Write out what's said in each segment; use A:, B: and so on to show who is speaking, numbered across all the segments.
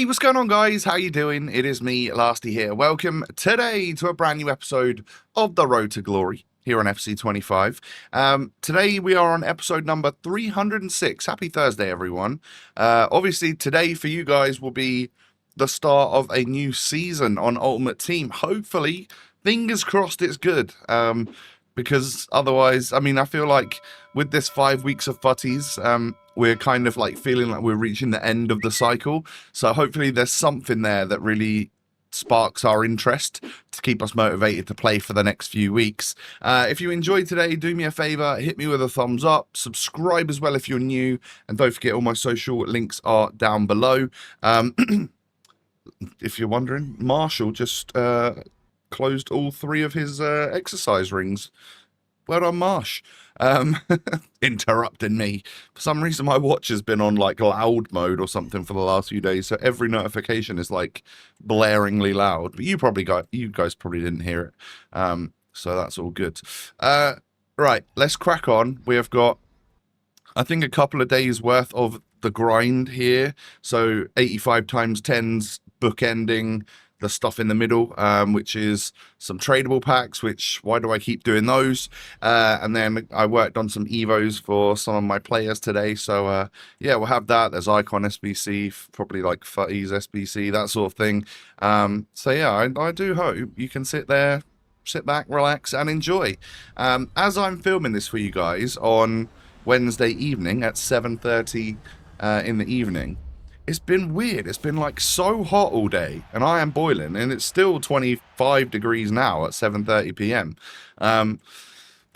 A: Hey, what's going on, guys? How you doing? It is me, Lasty here. Welcome today to a brand new episode of The Road to Glory here on FC25. Today we are on episode number 306. Happy Thursday, everyone. Obviously, today for you guys will be the start of a new season on Ultimate Team. Hopefully, fingers crossed it's good. Because otherwise, I mean, I feel like with this 5 weeks of FUTTIES, we're kind of like feeling like we're reaching the end of the cycle. So hopefully there's something there that really sparks our interest to keep us motivated to play for the next few weeks. If you enjoyed today, do me a favor, hit me with a thumbs up, subscribe as well if you're new, and don't forget all my social links are down below. If you're wondering, Marshall just closed all 3 of his exercise rings. Well done, Marsh. Interrupting me. For some reason, my watch has been on like loud mode or something for the last few days, so every notification is like blaringly loud. But you guys probably didn't hear it, so that's all good. Right, let's crack on. We have got, I think, a couple of days worth of the grind here. So 85 times 10s bookending the stuff in the middle, which is some tradable packs, which, why do I keep doing those? And then I worked on some EVOs for some of my players today. So yeah, we'll have that. There's Icon SBC, probably like FUTTIES SBC, that sort of thing. So yeah, I do hope you can sit back, relax, and enjoy. As I'm filming this for you guys on Wednesday evening at 7:30 in the evening, it's been weird. It's been like so hot all day, and I am boiling, and it's still 25 degrees now at 7:30 p.m. But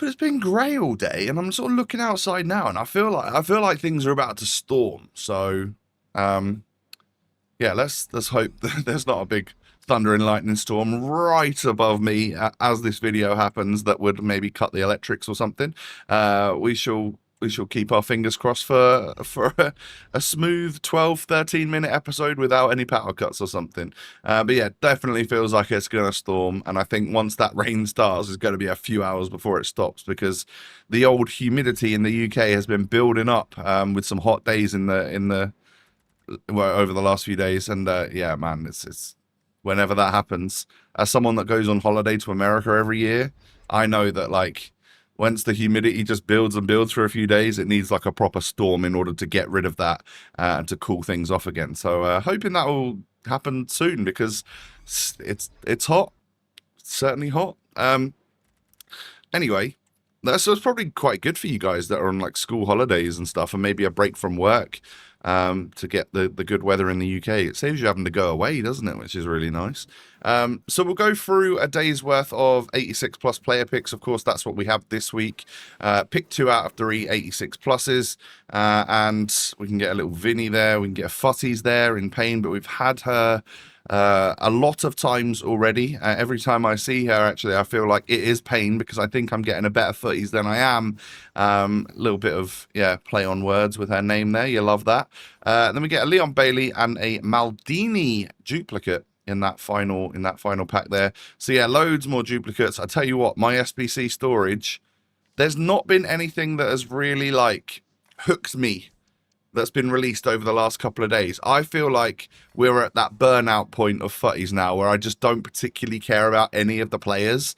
A: it's been grey all day, and I'm sort of looking outside now, and I feel like things are about to storm. So, yeah, let's hope that there's not a big thunder and lightning storm right above me as this video happens that would maybe cut the electrics or something. We shall keep our fingers crossed for a smooth 12-13 minute episode without any power cuts or something. But yeah, definitely feels like it's going to storm, and I think once that rain starts, it's going to be a few hours before it stops, because the old humidity in the UK has been building up with some hot days over the last few days. And yeah, man, it's whenever that happens, as someone that goes on holiday to America every year, I know that like, once the humidity just builds and builds for a few days, it needs like a proper storm in order to get rid of that and to cool things off again. So hoping that will happen soon, because it's hot. It's certainly hot. Anyway, that's probably quite good for you guys that are on like school holidays and stuff, and maybe a break from work to get the good weather in the UK. It saves you having to go away, doesn't it? Which is really nice. So we'll go through a day's worth of 86 plus player picks. Of course, that's what we have this week. Pick 2 out of 3 86 pluses, and we can get a little Vinny there. We can get a FUTTIES there in pain, but we've had her a lot of times already. Every time I see her, actually, I feel like it is pain, because I think I'm getting a better FUTTIES than I am. A little bit of, yeah, play on words with her name there. You love that. Then we get a Leon Bailey and a Maldini duplicate in that final pack there. So yeah, loads more duplicates. I tell you what, my SBC storage, there's not been anything that has really like hooked me that's been released over the last couple of days. I feel like we're at that burnout point of FUTTIES now, where I just don't particularly care about any of the players.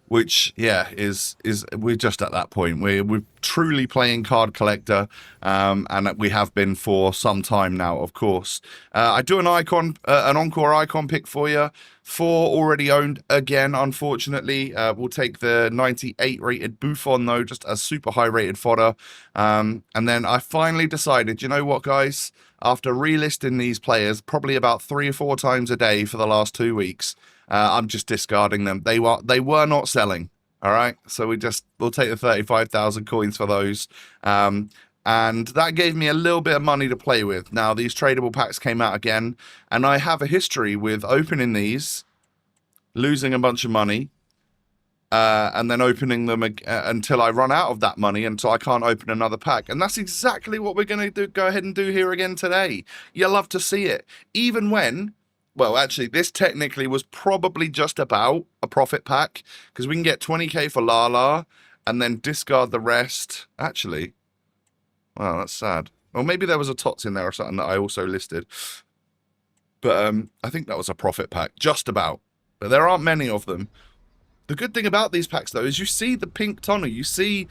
A: Which, yeah, is we're just at that point. We're truly playing card collector, and we have been for some time now, of course. I do an encore icon pick for you. 4 already owned again, unfortunately. We'll take the 98 rated Buffon, though, just a super high rated fodder. And then I finally decided, you know what, guys? After relisting these players probably about 3 or 4 times a day for the last 2 weeks, I'm just discarding them. They were not selling. All right, so we'll take the 35,000 coins for those. And that gave me a little bit of money to play with. Now, these tradable packs came out again, and I have a history with opening these, losing a bunch of money, and then opening them until I run out of that money, until I can't open another pack. And that's exactly what we're going to go ahead and do here again today. You love to see it. Even when, well, actually, this technically was probably just about a profit pack, because we can get 20k for Lala and then discard the rest. Actually, wow, that's sad. Or maybe there was a TOTS in there or something that I also listed. But I think that was a profit pack, just about. But there aren't many of them. The good thing about these packs, though, is you see the pink tonner, you see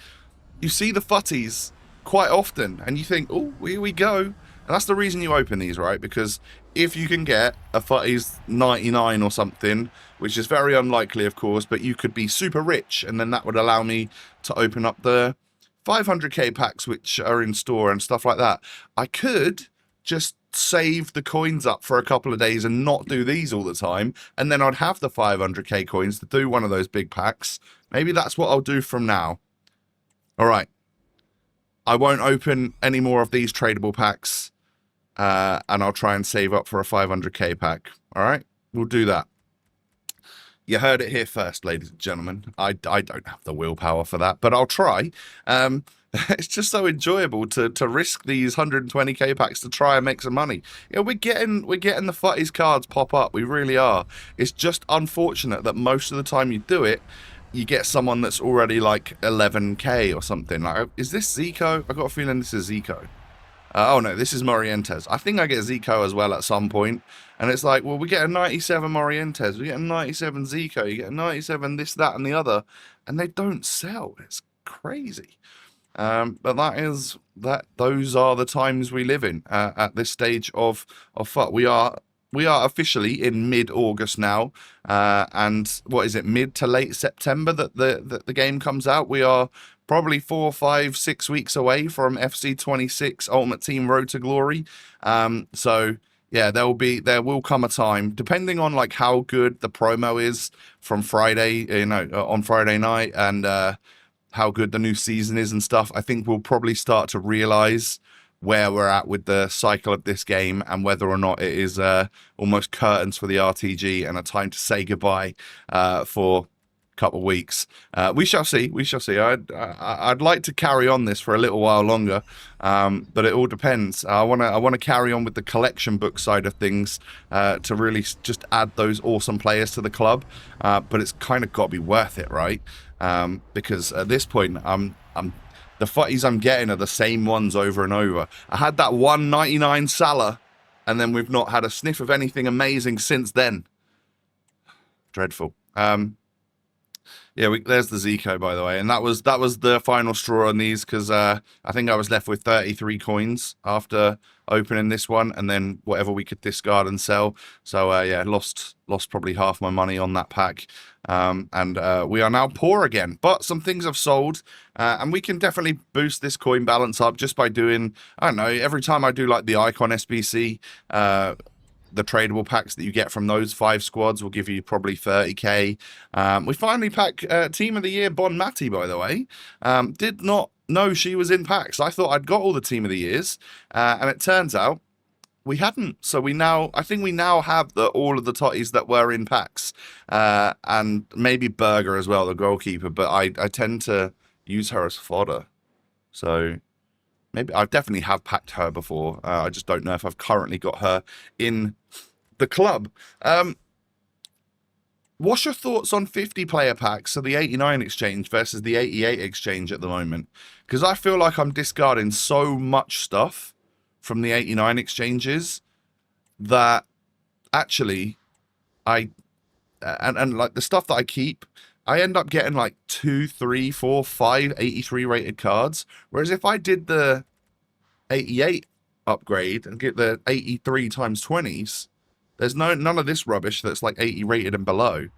A: the futties quite often, and you think, oh, here we go. And that's the reason you open these, right? Because if you can get a futties 99 or something, which is very unlikely, of course, but you could be super rich, and then that would allow me to open up the 500k packs which are in store and stuff like that. I could just save the coins up for a couple of days and not do these all the time, and then I'd have the 500k coins to do one of those big packs. Maybe that's what I'll do from now. All right, I won't open any more of these tradable packs, and I'll try and save up for a 500k pack. All right, we'll do that. You heard it here first, ladies and gentlemen. I don't have the willpower for that, but I'll try. It's just so enjoyable to risk these 120k packs to try and make some money. You know, we're getting the futties cards pop up. We really are. It's just unfortunate that most of the time you do it, you get someone that's already like 11k or something. Like, is this Zico? I got a feeling this is Zico. Oh no, this is Morientes. I think I get Zico as well at some point. And it's like, well, we get a 97 Morientes, we get a 97 Zico, you get a 97 this, that, and the other, and they don't sell. It's crazy. But those are the times we live in at this stage of FUT. We are officially in mid-August now, and what is it, mid to late September that the game comes out. We are probably 4, 5, 6 weeks away from FC26 Ultimate Team Road to Glory. So yeah, there will come a time, depending on like how good the promo is from Friday, on Friday night, and how good the new season is and stuff. I think we'll probably start to realize where we're at with the cycle of this game, and whether or not it is almost curtains for the RTG and a time to say goodbye for a couple of weeks. We shall see. We shall see. I'd like to carry on this for a little while longer, but it all depends. I want to carry on with the collection book side of things to really just add those awesome players to the club. But it's kind of got to be worth it, right? Because at this point, the futties I'm getting are the same ones over and over. I had that 199 Salah, and then we've not had a sniff of anything amazing since then. Dreadful. Yeah, there's the Zico, by the way, and that was the final straw on these, because I think I was left with 33 coins after opening this one, and then whatever we could discard and sell. So yeah, lost probably half my money on that pack, and we are now poor again. But some things have sold, and we can definitely boost this coin balance up just by doing, I don't know, every time I do like the Icon SBC, the tradable packs that you get from those 5 squads will give you probably 30k. We finally pack Team of the Year Bon Mati, by the way. Did not know she was in packs. I thought I'd got all the Team of the Years, and it turns out we hadn't. So I think we now have all of the totties that were in packs, and maybe Berger as well, the goalkeeper. But I tend to use her as fodder. So maybe I definitely have packed her before. I just don't know if I've currently got her in the club. What's your thoughts on 50 player packs, so the 89 exchange versus the 88 exchange at the moment? Because I feel like I'm discarding so much stuff from the 89 exchanges that actually and like the stuff that I keep, I end up getting like 2, 3, 4, 5 83 rated cards. Whereas if I did the 88 upgrade and get the 83 times 20s, there's none of this rubbish that's like 80 rated and below.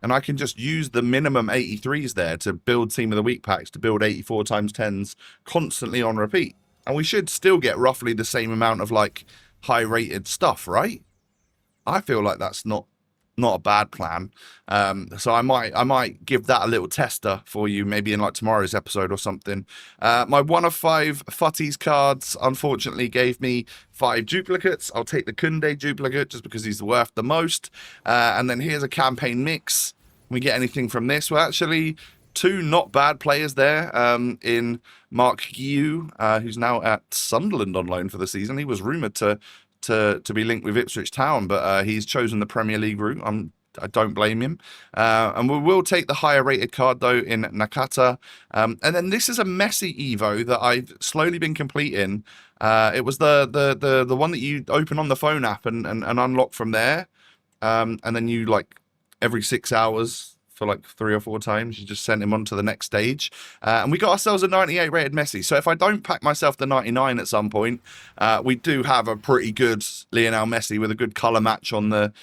A: And I can just use the minimum 83s there to build Team of the Week packs, to build 84 times 10s constantly on repeat. And we should still get roughly the same amount of like high rated stuff, right? I feel like that's not a bad plan. So I might give that a little tester for you, maybe in like tomorrow's episode or something. My 1 of 5 futties cards unfortunately gave me 5 duplicates. I'll take the Kunde duplicate just because he's worth the most. And then here's a campaign mix. We get anything from this? Well, actually, 2 not bad players there, in Mark Guiu, who's now at Sunderland on loan for the season. He was rumoured to be linked with Ipswich Town, but he's chosen the Premier League route. I don't blame him. And we will take the higher rated card though in Nakata. And then this is a MESSI Evo that I've slowly been completing. It was the one that you open on the phone app and unlock from there. And then you, like, every 6 hours for like 3 or 4 times, you just sent him on to the next stage. And we got ourselves a 98 rated Messi. So if I don't pack myself the 99 at some point, we do have a pretty good Lionel Messi with a good color match on the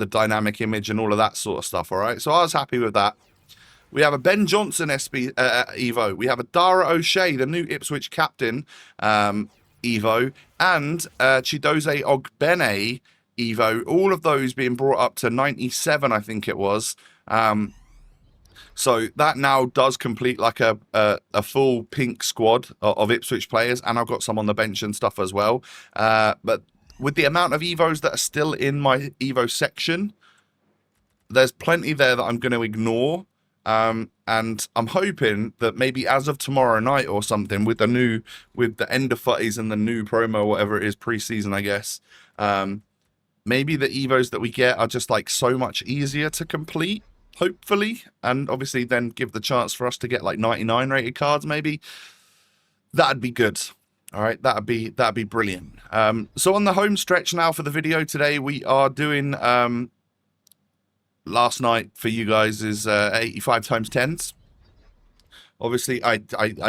A: dynamic image and all of that sort of stuff. All right. So I was happy with that. We have a Ben Johnson SB Evo. We have a Dara O'Shea, the new Ipswich captain Evo, and Chidozie Ogbene Evo. All of those being brought up to 97, I think it was. So that now does complete like a full pink squad of Ipswich players, and I've got some on the bench and stuff as well. But with the amount of Evos that are still in my Evo section, there's plenty there that I'm going to ignore. And I'm hoping that maybe as of tomorrow night or something, with the end of FUTTIES and the new promo, whatever it is, pre-season, I guess, maybe the Evos that we get are just like so much easier to complete, hopefully, and obviously then give the chance for us to get like 99 rated cards. Maybe that'd be good. All right, that'd be brilliant. So on the home stretch now for the video today, we are doing last night for you guys is 85 times 10s. Obviously, I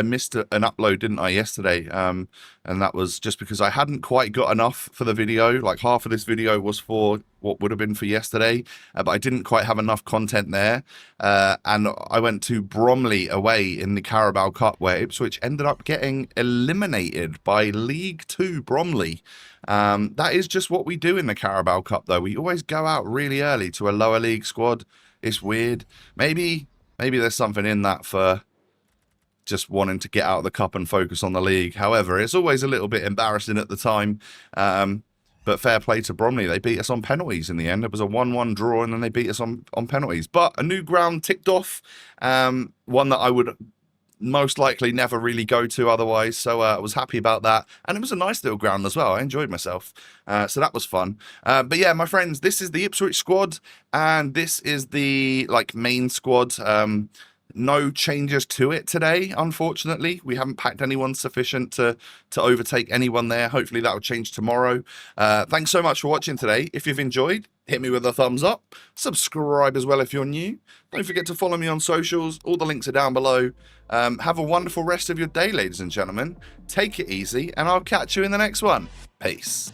A: missed an upload, didn't I, yesterday? And that was just because I hadn't quite got enough for the video. Like, half of this video was for what would have been for yesterday, but I didn't quite have enough content there. And I went to Bromley away in the Carabao Cup, where Ipswich ended up getting eliminated by League 2 Bromley. That is just what we do in the Carabao Cup, though. We always go out really early to a lower league squad. It's weird. Maybe there's something in that for just wanting to get out of the cup and focus on the league. However, it's always a little bit embarrassing at the time. But fair play to Bromley. They beat us on penalties in the end. It was a 1-1 draw, and then they beat us on penalties. But a new ground ticked off, one that I would most likely never really go to otherwise. So I was happy about that. And it was a nice little ground as well. I enjoyed myself. So that was fun. But yeah, my friends, this is the Ipswich squad, and this is the like main squad. No changes to it today, unfortunately. We haven't packed anyone sufficient to overtake anyone there. Hopefully that will change tomorrow. Thanks so much for watching today. If you've enjoyed, hit me with a thumbs up. Subscribe as well if you're new. Don't forget to follow me on socials. All the links are down below. Have a wonderful rest of your day, ladies and gentlemen. Take it easy, and I'll catch you in the next one. Peace.